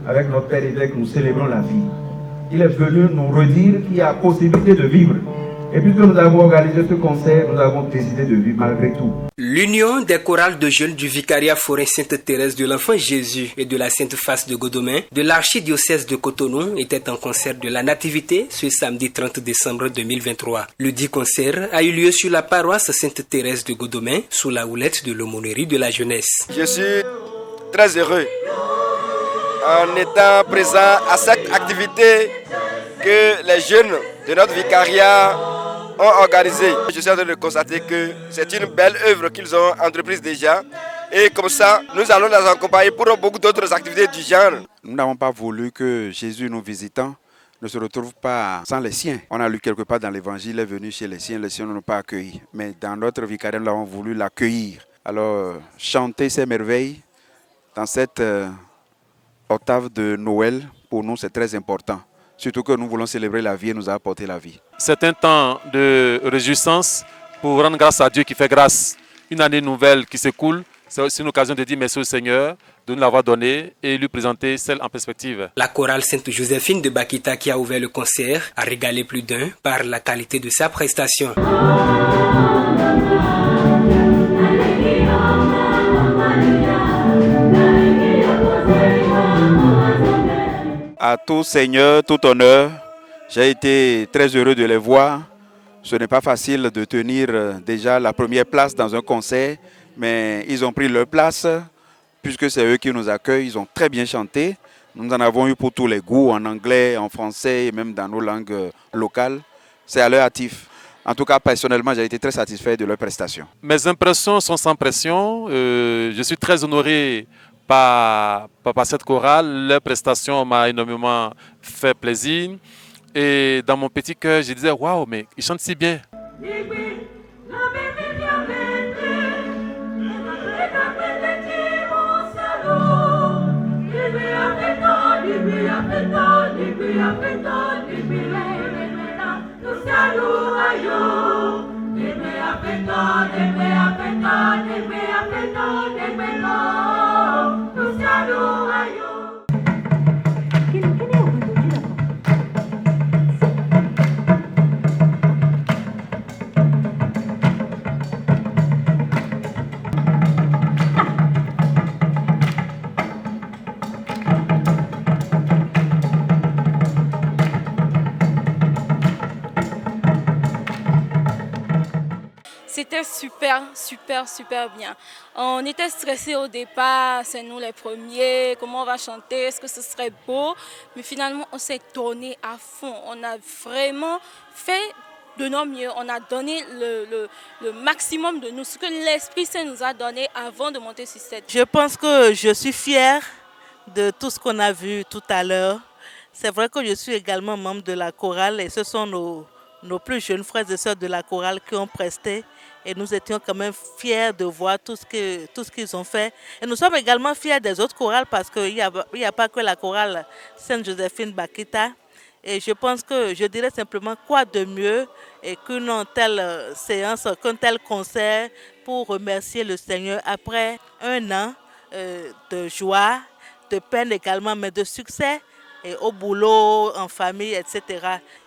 avec notre père évêque, nous célébrons la vie. Il est venu nous redire qu'il y a possibilité de vivre. Et puisque nous avons organisé ce concert, nous avons décidé de vivre malgré tout. L'Union des chorales de jeunes du vicariat forain Sainte-Thérèse de l'Enfant Jésus et de la Sainte-Face de Godomain de l'archidiocèse de Cotonou était en concert de la Nativité ce samedi 30 décembre 2023. Le dit concert a eu lieu sur la paroisse Sainte-Thérèse de Godomain sous la houlette de l'aumônerie de la jeunesse. Je suis très heureux en étant présent à cette activité que les jeunes de notre vicariat ont organisé. Je suis en train de constater que c'est une belle œuvre qu'ils ont entreprise déjà. Et comme ça, nous allons les accompagner pour beaucoup d'autres activités du genre. Nous n'avons pas voulu que Jésus, nous visitant, ne se retrouve pas sans les siens. On a lu quelque part dans l'évangile, il est venu chez les siens ne l'ont pas accueilli. Mais dans notre vicariat, nous avons voulu l'accueillir. Alors, chanter ces merveilles dans cette octave de Noël, pour nous, c'est très important. Surtout que nous voulons célébrer la vie et nous a apporté la vie. C'est un temps de réjouissance pour rendre grâce à Dieu qui fait grâce. Une année nouvelle qui s'écoule, c'est aussi une occasion de dire merci au Seigneur de nous l'avoir donné et lui présenter celle en perspective. La chorale Sainte-Joséphine de Bakita qui a ouvert le concert a régalé plus d'un par la qualité de sa prestation. À tout Seigneur, tout honneur, j'ai été très heureux de les voir. Ce n'est pas facile de tenir déjà la première place dans un concert, mais ils ont pris leur place puisque c'est eux qui nous accueillent. Ils ont très bien chanté. Nous en avons eu pour tous les goûts, en anglais, en français et même dans nos langues locales. C'est à leur actif. En tout cas, personnellement, j'ai été très satisfait de leur prestation. Mes impressions sont sans pression. Je suis très honoré par cette chorale. Leur prestation m'a énormément fait plaisir. Et dans mon petit cœur, je disais, waouh, mais ils chantent si bien. C'était super bien. On était stressés au départ, c'est nous les premiers, comment on va chanter, est-ce que ce serait beau? Mais finalement, on s'est donné à fond. On a vraiment fait de nos mieux. On a donné le maximum de nous, ce que l'Esprit Saint nous a donné avant de monter sur cette. Je pense que je suis fière de tout ce qu'on a vu tout à l'heure. C'est vrai que je suis également membre de la chorale et ce sont nos plus jeunes frères et sœurs de la chorale qui ont presté. Et nous étions quand même fiers de voir tout ce qu'ils ont fait. Et nous sommes également fiers des autres chorales parce qu'il n'y a pas que la chorale Sainte-Joséphine Bakita. Et je pense que je dirais simplement quoi de mieux qu'une telle séance, qu'un tel concert pour remercier le Seigneur après un an de joie, de peine également, mais de succès. Et au boulot, en famille, etc.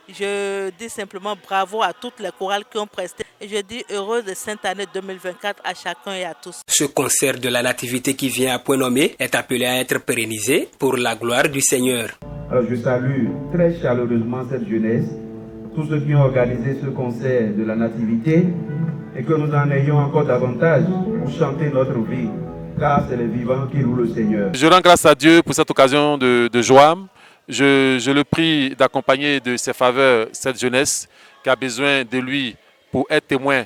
Je dis simplement bravo à toutes les chorales qui ont presté. Et je dis heureuse de cette année 2024 à chacun et à tous. Ce concert de la Nativité qui vient à point nommé est appelé à être pérennisé pour la gloire du Seigneur. Alors je salue très chaleureusement cette jeunesse, tous ceux qui ont organisé ce concert de la Nativité et que nous en ayons encore davantage pour chanter notre vie, car c'est les vivants qui louent le Seigneur. Je rends grâce à Dieu pour cette occasion de joie. Je le prie d'accompagner de ses faveurs cette jeunesse qui a besoin de lui pour être témoin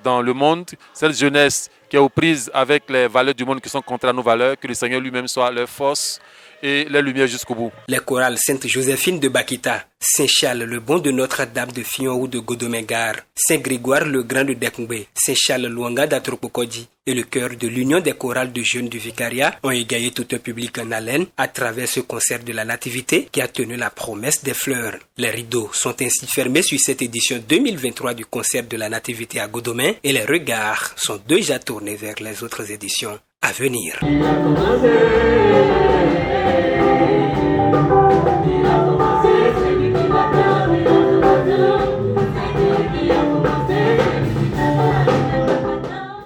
dans le monde. Cette jeunesse qui est aux prises avec les valeurs du monde qui sont contraires à nos valeurs, que le Seigneur lui-même soit leur force et leur lumière jusqu'au bout. Les chorales Sainte-Joséphine de Bakita, Saint-Charles le Bon de Notre-Dame de Fion ou de Godomengar, Saint-Grégoire le Grand de Dekungbe, Saint-Charles Luanga d'Atropokodi et le chœur de l'Union des chorales de jeunes du vicariat ont égayé tout un public en haleine à travers ce concert de la Nativité qui a tenu la promesse des fleurs. Les rideaux sont ainsi fermés sur cette édition 2023 du concert de la Nativité à Godomain et les regards sont déjà tournés vers les autres éditions à venir.